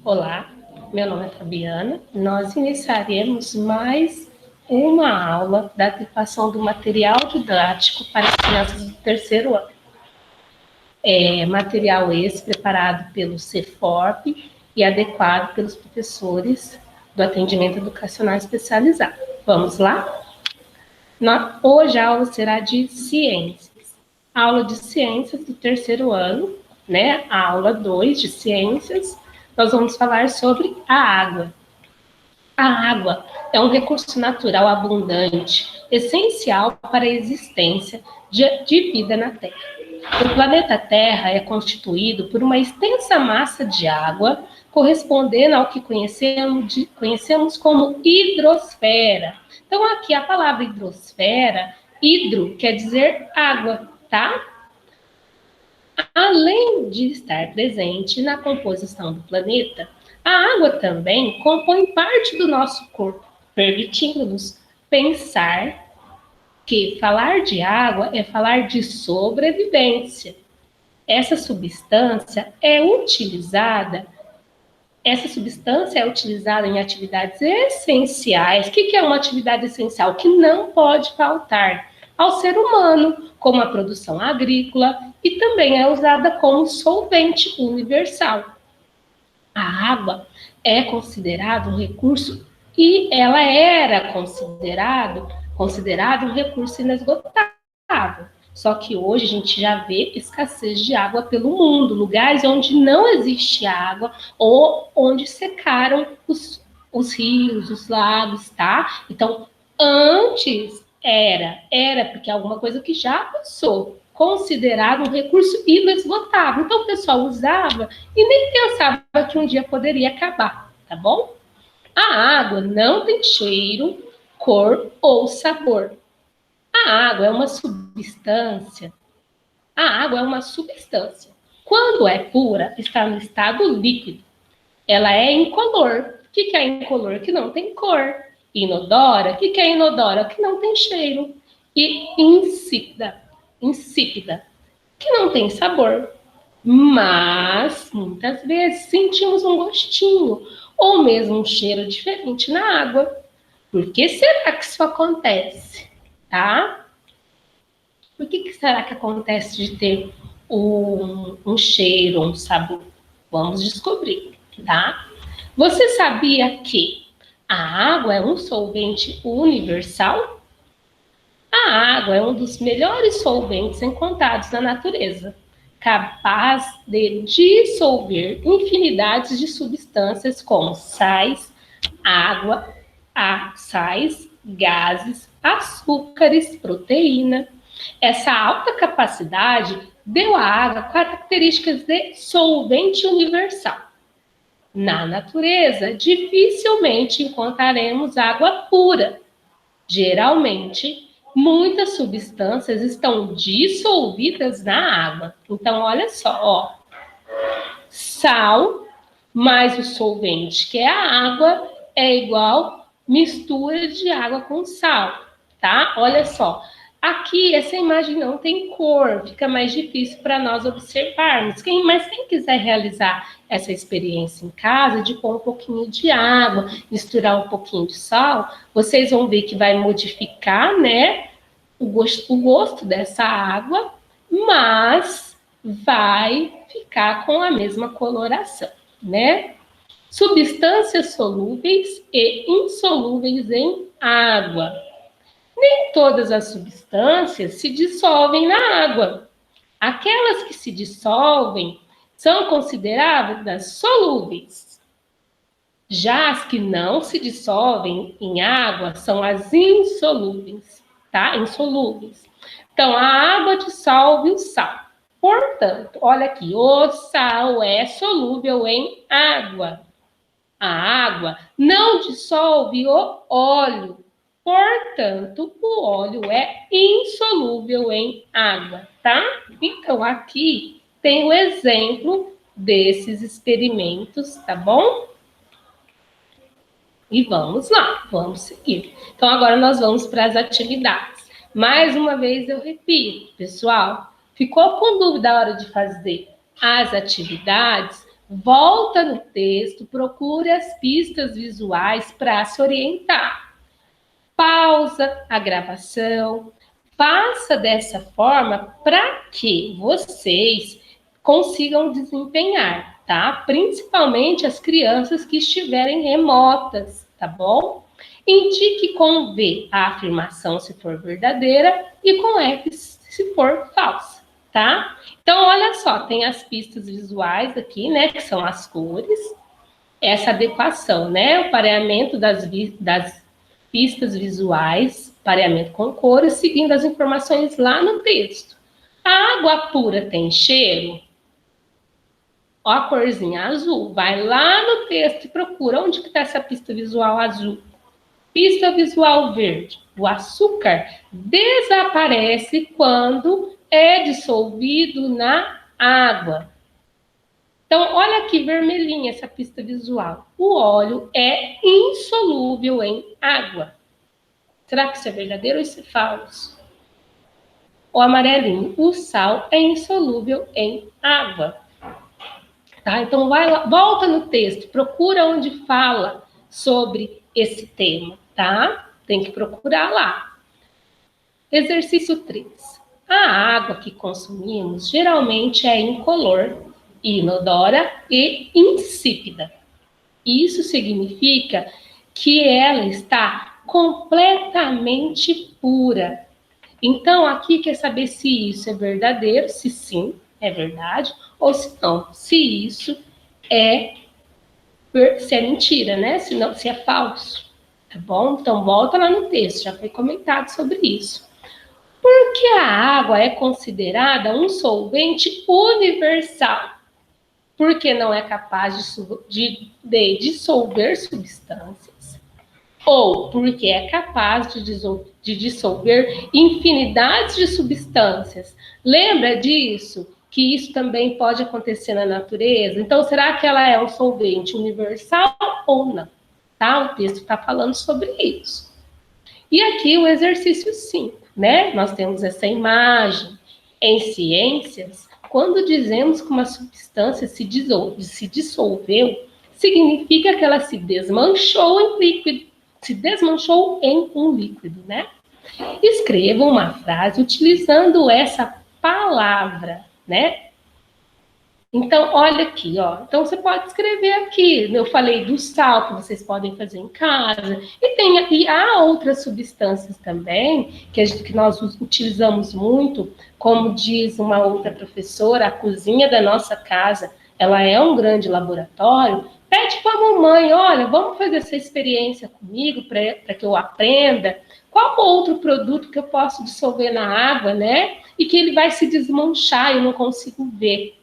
Olá, meu nome é Fabiana. Nós iniciaremos mais uma aula da adequação do material didático para as crianças do terceiro ano. Material esse preparado pelo CEFORP e adequado pelos professores do atendimento educacional especializado. Vamos lá? Hoje a aula será de ciências. Aula de ciências do terceiro ano, né? A aula 2 de ciências. Nós vamos falar sobre a água. A água é um recurso natural abundante, essencial para a existência de vida na Terra. O planeta Terra é constituído por uma extensa massa de água, correspondendo ao que conhecemos como hidrosfera. Então, aqui a palavra hidrosfera, hidro, quer dizer água, tá? Além de estar presente na composição do planeta, a água também compõe parte do nosso corpo, permitindo-nos pensar que falar de água é falar de sobrevivência. Essa substância é utilizada em atividades essenciais. O que é uma atividade essencial? Que não pode faltar ao ser humano, como a produção agrícola, e também é usada como solvente universal. A água é considerada um recurso e ela era considerado um recurso inesgotável. Só que hoje a gente já vê escassez de água pelo mundo, lugares onde não existe água ou onde secaram os rios, os lagos, tá? Então, antes era porque é alguma coisa que já passou, considerado um recurso inesgotável. Então, o pessoal usava e nem pensava que um dia poderia acabar, tá bom? A água não tem cheiro, cor ou sabor. A água é uma substância. A água é uma substância. Quando é pura, está no estado líquido. Ela é incolor. O que é incolor? Que não tem cor. Inodora. O que é inodora? Que não tem cheiro. E insípida. Insípida. Que não tem sabor. Mas, muitas vezes, sentimos um gostinho ou mesmo um cheiro diferente na água. Por que será que isso acontece? Tá? Por que será que acontece de ter um cheiro, um sabor? Vamos descobrir, tá? Você sabia que a água é um solvente universal? A água é um dos melhores solventes encontrados na natureza, capaz de dissolver infinidades de substâncias como sais, sais, gases, açúcares, proteína. Essa alta capacidade deu à água características de solvente universal. Na natureza, dificilmente encontraremos água pura. Geralmente, muitas substâncias estão dissolvidas na água. Então, olha só, ó. Sal mais o solvente, que é a água, é igual mistura de água com sal, tá? Olha só. Aqui, essa imagem não tem cor, fica mais difícil para nós observarmos. Mas quem quiser realizar essa experiência em casa, de pôr um pouquinho de água, misturar um pouquinho de sal, vocês vão ver que vai modificar, né, o gosto dessa água, mas vai ficar com a mesma coloração, né? Substâncias solúveis e insolúveis em água. Nem todas as substâncias se dissolvem na água. Aquelas que se dissolvem são consideradas solúveis. Já as que não se dissolvem em água são as insolúveis, tá? Insolúveis. Então, a água dissolve o sal. Portanto, olha aqui, o sal é solúvel em água. A água não dissolve o óleo. Portanto, o óleo é insolúvel em água, tá? Então, aqui tem o exemplo desses experimentos, tá bom? E vamos lá, vamos seguir. Então, agora nós vamos para as atividades. Mais uma vez eu repito, pessoal, ficou com dúvida a hora de fazer as atividades? volta no texto, procure as pistas visuais para se orientar. Pausa a gravação, faça dessa forma para que vocês consigam desempenhar, tá? Principalmente as crianças que estiverem remotas, tá bom? Indique com V a afirmação se for verdadeira e com F se for falsa, tá? Então, olha só, tem as pistas visuais aqui, né, que são as cores, essa adequação, né, o pareamento das pistas visuais, pareamento com cores, seguindo as informações lá no texto. A água pura tem cheiro? Ó a corzinha azul. Vai lá no texto e procura onde que está essa pista visual azul. Pista visual verde. O açúcar desaparece quando é dissolvido na água. Então, olha aqui, vermelhinha essa pista visual. O óleo é insolúvel em água. Será que isso é verdadeiro ou isso é falso? O amarelinho, o sal é insolúvel em água. Tá? Então, vai lá, volta no texto, procura onde fala sobre esse tema, tá? Tem que procurar lá. Exercício 3. A água que consumimos geralmente é incolor, inodora e insípida. Isso significa que ela está completamente pura. Então, aqui quer saber se isso é verdadeiro, se sim, é verdade, ou se não, se isso se é mentira, né? Se não, se é falso, tá bom? Então, volta lá no texto, já foi comentado sobre isso. Por que a água é considerada um solvente universal? Porque não é capaz de dissolver substâncias, ou porque é capaz de dissolver infinidades de substâncias. Lembra disso? Que isso também pode acontecer na natureza? Então, será que ela é um solvente universal ou não? Tá? O texto está falando sobre isso. E aqui o exercício 5, né? Nós temos essa imagem. Em ciências, quando dizemos que uma substância se dissolveu, significa que ela se desmanchou em um líquido, né? Escreva uma frase utilizando essa palavra, né? Então, olha aqui, ó. Então, você pode escrever aqui. Eu falei do sal, que vocês podem fazer em casa. E há outras substâncias também, que nós utilizamos muito, como diz uma outra professora, a cozinha da nossa casa, ela é um grande laboratório. Pede para a mamãe, olha, vamos fazer essa experiência comigo para que eu aprenda. Qual outro produto que eu posso dissolver na água, né? E que ele vai se desmanchar e eu não consigo ver.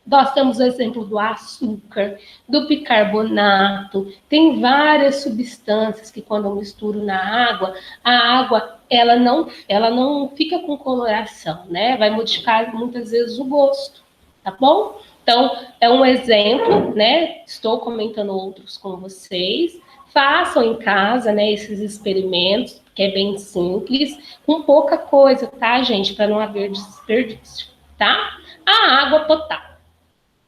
Nós temos o exemplo do açúcar, do bicarbonato, tem várias substâncias que quando eu misturo na água, a água ela não fica com coloração, né? Vai modificar muitas vezes o gosto, tá bom? Então, é um exemplo, né? Estou comentando outros com vocês. Façam em casa, né, esses experimentos, que é bem simples, com pouca coisa, tá, gente? Para não haver desperdício, tá? A água potável.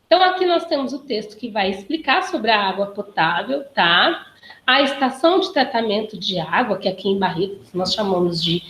Então, aqui nós temos o texto que vai explicar sobre a água potável, tá? A estação de tratamento de água, que aqui em Barretos nós chamamos de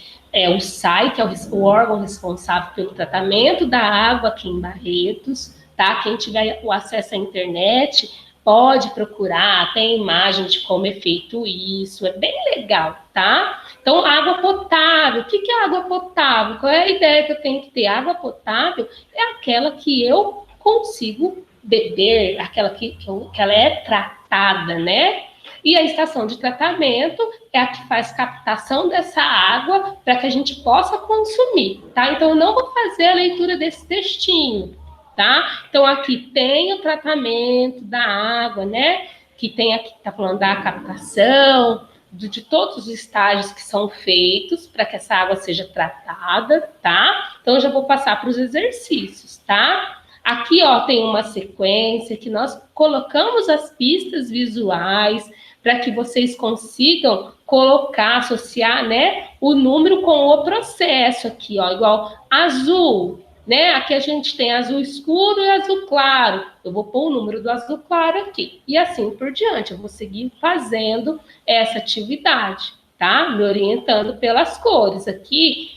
o SAI, que é o órgão responsável pelo tratamento da água aqui em Barretos, tá? Quem tiver o acesso à internet pode procurar, tem imagem de como é feito isso, é bem legal, tá? Então, água potável, o que é água potável? Qual é a ideia que eu tenho que ter? Água potável é aquela que eu consigo beber, aquela que ela é tratada, né? E a estação de tratamento é a que faz captação dessa água para que a gente possa consumir, tá? Então, eu não vou fazer a leitura desse textinho, tá? Então, aqui tem o tratamento da água, né? Que tem aqui, tá falando da captação, de todos os estágios que são feitos para que essa água seja tratada, tá? Então, eu já vou passar para os exercícios, tá? Aqui, ó, tem uma sequência que nós colocamos as pistas visuais para que vocês consigam colocar, associar, né, o número com o processo aqui, ó, igual azul, né? Aqui a gente tem azul escuro e azul claro. Eu vou pôr o número do azul claro aqui. E assim por diante. Eu vou seguir fazendo essa atividade, tá? Me orientando pelas cores. Aqui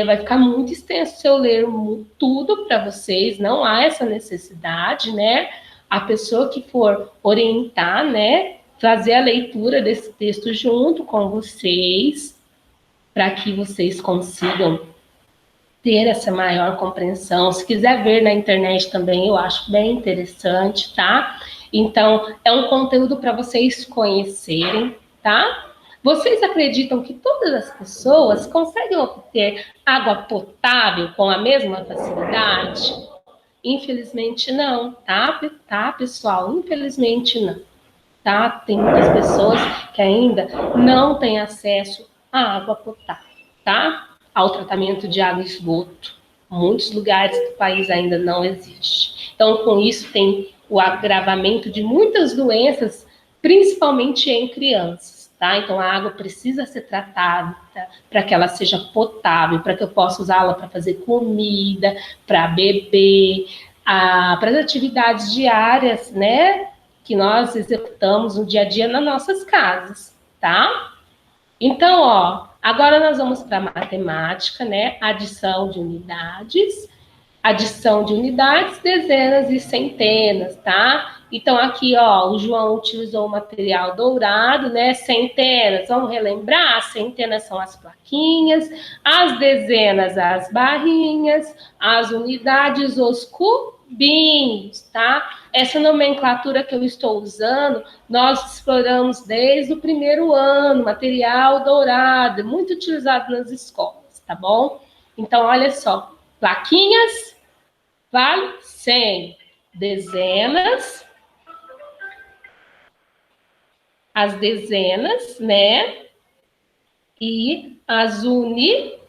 vai ficar muito extenso se eu ler tudo para vocês. Não há essa necessidade, né? A pessoa que for orientar, né? Fazer a leitura desse texto junto com vocês, para que vocês consigam ter essa maior compreensão. Se quiser ver na internet também, eu acho bem interessante, tá? Então, é um conteúdo para vocês conhecerem, tá? Vocês acreditam que todas as pessoas conseguem obter água potável com a mesma facilidade? Infelizmente não, tá? Tá, pessoal? Infelizmente não, tá? Tem muitas pessoas que ainda não têm acesso à água potável, tá? Ao tratamento de água e esgoto. Muitos lugares do país ainda não existe. Então, com isso, tem o agravamento de muitas doenças, principalmente em crianças, tá? Então, a água precisa ser tratada para que ela seja potável, para que eu possa usá-la para fazer comida, para beber, para as atividades diárias, né? Que nós executamos no dia a dia nas nossas casas, tá? Então, ó, agora nós vamos para a matemática, né? Adição de unidades, dezenas e centenas, tá? Então, aqui, ó, o João utilizou o material dourado, né? Centenas, vamos relembrar? As centenas são as plaquinhas, as dezenas, as barrinhas, as unidades, os cubinhos, tá? Essa nomenclatura que eu estou usando, nós exploramos desde o primeiro ano, material dourado, muito utilizado nas escolas, tá bom? Então, olha só, plaquinhas, vale 100. Dezenas, as dezenas, né? E as unidades,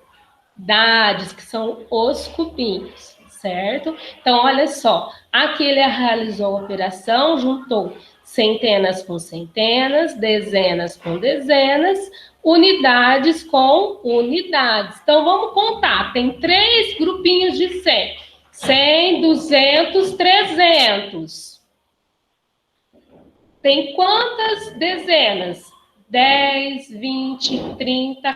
que são os cubinhos, certo? Então, olha só, aqui ele realizou a operação, juntou centenas com centenas, dezenas com dezenas, unidades com unidades. Então, vamos contar, tem 3 grupinhos de 100. 100, 200, 300. Tem quantas dezenas? 10, 20, 30,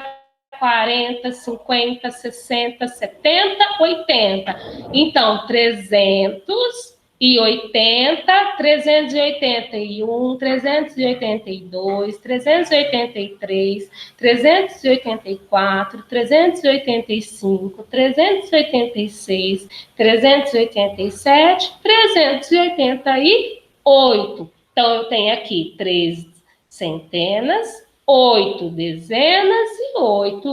40, 50, 60, 70, 80. Então, 380, 381, 382, 383, 384, 385, 386, 387, 388. Então, eu tenho aqui 3 centenas, 8 dezenas e 8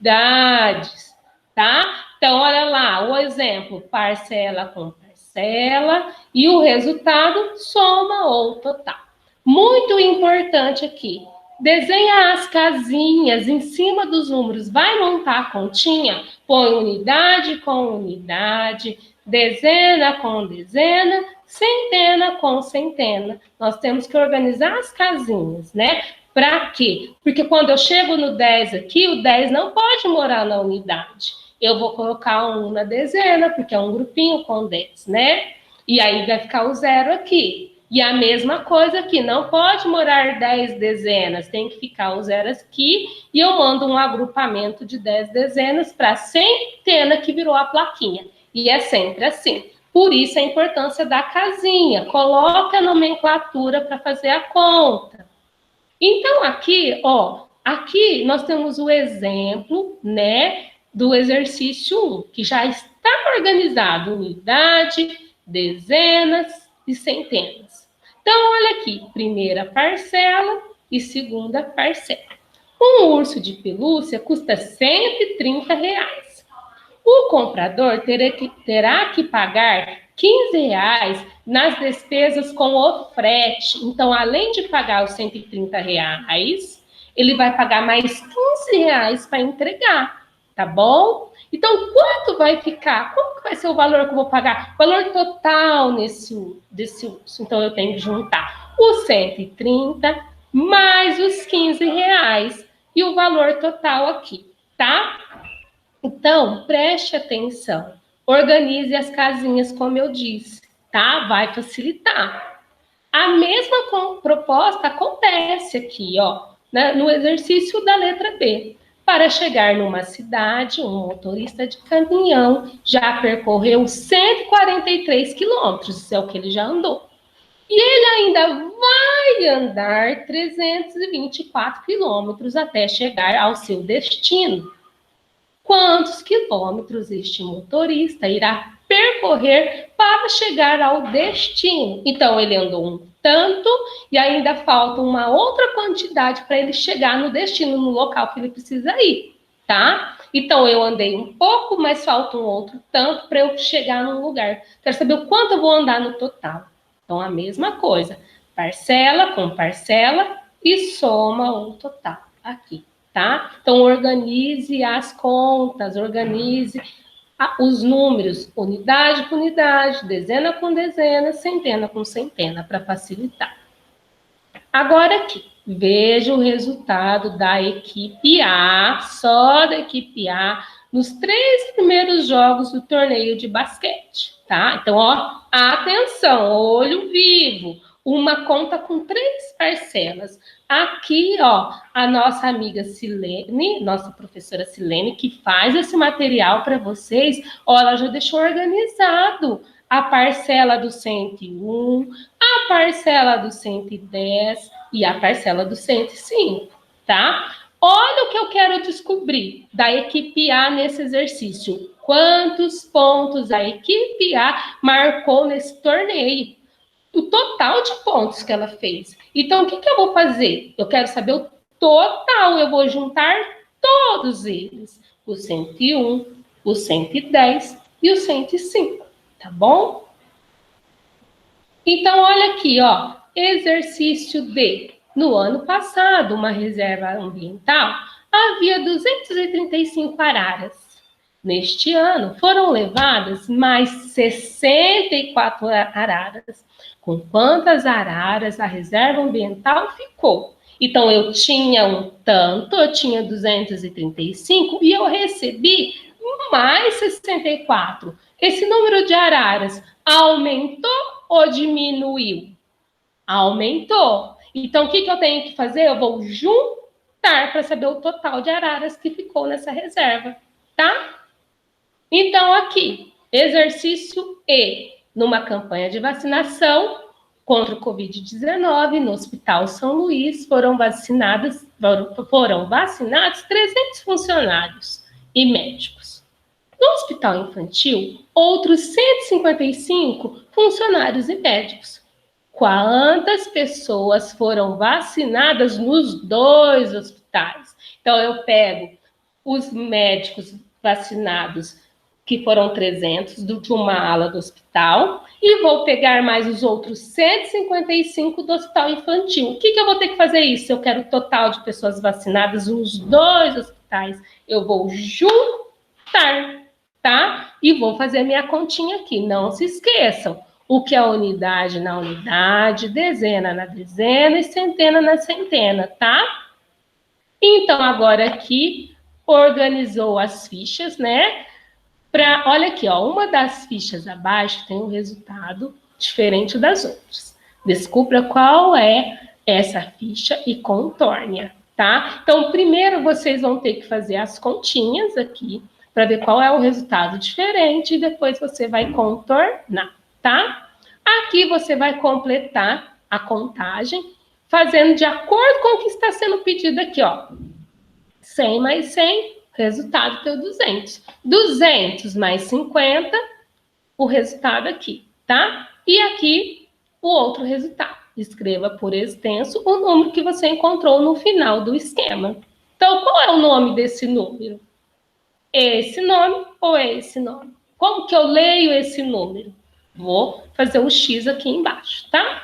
unidades, tá? Então, olha lá, o exemplo, parcela com parcela, e o resultado, soma ou total. Muito importante aqui, desenhar as casinhas em cima dos números. Vai montar a continha? Põe unidade com unidade, dezena com dezena, centena com centena. Nós temos que organizar as casinhas, né? Para quê? Porque quando eu chego no 10 aqui, o 10 não pode morar na unidade. Eu vou colocar um na dezena, porque é um grupinho com 10, né? E aí vai ficar o 0 aqui. E a mesma coisa aqui, não pode morar 10 dezenas, tem que ficar o 0 aqui, e eu mando um agrupamento de 10 dezenas para a centena que virou a plaquinha. E é sempre assim. Por isso a importância da casinha. Coloca a nomenclatura para fazer a conta. Então, aqui, ó, aqui nós temos o exemplo, né, do exercício 1, que já está organizado, unidade, dezenas e centenas. Então, olha aqui, primeira parcela e segunda parcela. Um urso de pelúcia custa R$130. O comprador terá que pagar R$15 nas despesas com o frete. Então, além de pagar os R$130, ele vai pagar mais R$15 para entregar, tá bom? Então, quanto vai ficar? Qual vai ser o valor que eu vou pagar? O valor total desse urso. Então, eu tenho que juntar os 130 mais os R$15 e o valor total aqui, tá? Então, preste atenção. Organize as casinhas, como eu disse, tá? Vai facilitar. A mesma proposta acontece aqui, ó, né, no exercício da letra B. Para chegar numa cidade, um motorista de caminhão já percorreu 143 quilômetros, isso é o que ele já andou. E ele ainda vai andar 324 quilômetros até chegar ao seu destino. Quantos quilômetros este motorista irá percorrer para chegar ao destino? Então, ele andou um tanto e ainda falta uma outra quantidade para ele chegar no destino, no local que ele precisa ir, tá? Então, eu andei um pouco, mas falta um outro tanto para eu chegar num lugar. Quero saber o quanto eu vou andar no total. Então, a mesma coisa. Parcela com parcela e soma o total aqui. Tá? Então, organize as contas, organize os números, unidade com unidade, dezena com dezena, centena com centena, para facilitar. Agora aqui, veja o resultado da equipe A, só da equipe A, nos 3 primeiros jogos do torneio de basquete, tá? Então, ó, atenção, olho vivo, uma conta com 3 parcelas. Aqui, ó, a nossa amiga Silene, nossa professora Silene, que faz esse material para vocês, ó, ela já deixou organizado a parcela do 101, a parcela do 110 e a parcela do 105, tá? Olha o que eu quero descobrir da equipe A nesse exercício. Quantos pontos a equipe A marcou nesse torneio? O total de pontos que ela fez. Então, o que eu vou fazer? Eu quero saber o total. Eu vou juntar todos eles. O 101, o 110 e o 105, tá bom? Então, olha aqui, ó, exercício D. No ano passado, uma reserva ambiental havia 235 araras. Neste ano, foram levadas mais 64 araras. Com quantas araras a reserva ambiental ficou? Então, eu tinha um tanto, eu tinha 235 e eu recebi mais 64. Esse número de araras aumentou ou diminuiu? Aumentou. Então, o que eu tenho que fazer? Eu vou juntar para saber o total de araras que ficou nessa reserva, tá? Então, aqui, exercício E. Numa campanha de vacinação contra o Covid-19, no Hospital São Luís, foram vacinados 300 funcionários e médicos. No Hospital Infantil, outros 155 funcionários e médicos. Quantas pessoas foram vacinadas nos 2 hospitais? Então, eu pego os médicos vacinados, que foram 300, de uma ala do hospital, e vou pegar mais os outros 155 do hospital infantil. O que eu vou ter que fazer isso? Eu quero o total de pessoas vacinadas nos 2 hospitais. Eu vou juntar, tá? E vou fazer minha continha aqui. Não se esqueçam. O que é unidade na unidade, dezena na dezena e centena na centena, tá? Então, agora aqui, organizou as fichas, né? Olha aqui, ó, uma das fichas abaixo tem um resultado diferente das outras. Descubra qual é essa ficha e contorne-a, tá? Então, primeiro vocês vão ter que fazer as continhas aqui, para ver qual é o resultado diferente, e depois você vai contornar, tá? Aqui você vai completar a contagem, fazendo de acordo com o que está sendo pedido aqui, ó. 100 mais 100, resultado deu 200. 200 mais 50, o resultado aqui, tá? E aqui, o outro resultado. Escreva por extenso o número que você encontrou no final do esquema. Então, qual é o nome desse número? Esse nome ou esse nome? Como que eu leio esse número? Vou fazer o X aqui embaixo, tá?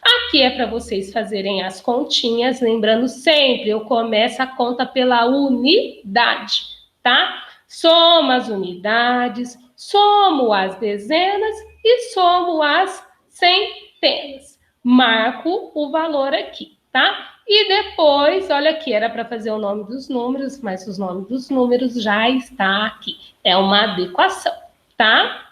Aqui é para vocês fazerem as continhas, lembrando sempre, eu começo a conta pela unidade, tá? Somo as unidades, somo as dezenas e somo as centenas. Marco o valor aqui. tá? E depois, olha aqui, era para fazer o nome dos números, mas os nomes dos números já está aqui. É uma adequação, tá?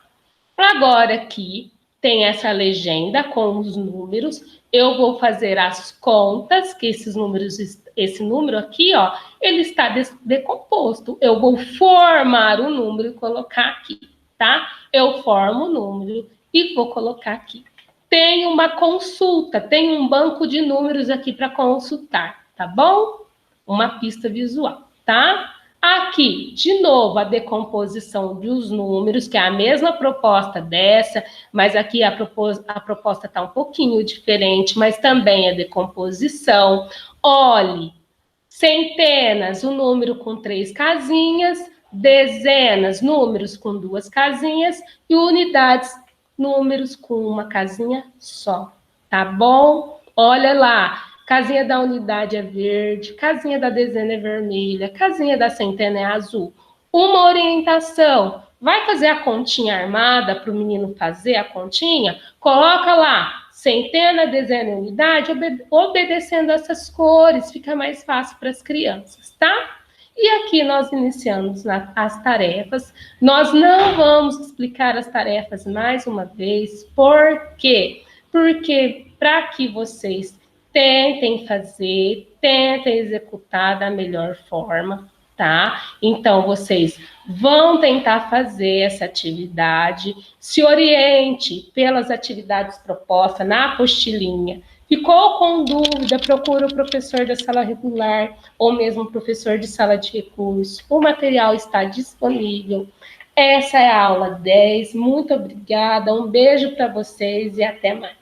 Agora aqui tem essa legenda com os números. Eu vou fazer as contas, que esses números, esse número aqui, ó, ele está decomposto. Eu vou formar o número e colocar aqui, tá? Eu formo o número e vou colocar aqui. Tem uma consulta, tem um banco de números aqui para consultar, tá bom? Uma pista visual, tá? Aqui, de novo, a decomposição dos números, que é a mesma proposta dessa, mas aqui a proposta está um pouquinho diferente, mas também é decomposição. Olhe, centenas, o número com 3 casinhas, dezenas, números com 2 casinhas, e unidades, números com uma casinha só, tá bom? Olha lá, casinha da unidade é verde, casinha da dezena é vermelha, casinha da centena é azul. Uma orientação, vai fazer a continha armada para o menino fazer a continha? Coloca lá, centena, dezena e unidade, obedecendo essas cores, fica mais fácil para as crianças, tá? E aqui nós iniciamos as tarefas. Nós não vamos explicar as tarefas mais uma vez. Por quê? Porque para que vocês tentem fazer, tentem executar da melhor forma, tá? Então, vocês vão tentar fazer essa atividade, se oriente pelas atividades propostas na apostilinha. Ficou com dúvida, procura o professor da sala regular ou mesmo o professor de sala de recurso. O material está disponível. Essa é a aula 10. Muito obrigada, um beijo para vocês e até mais.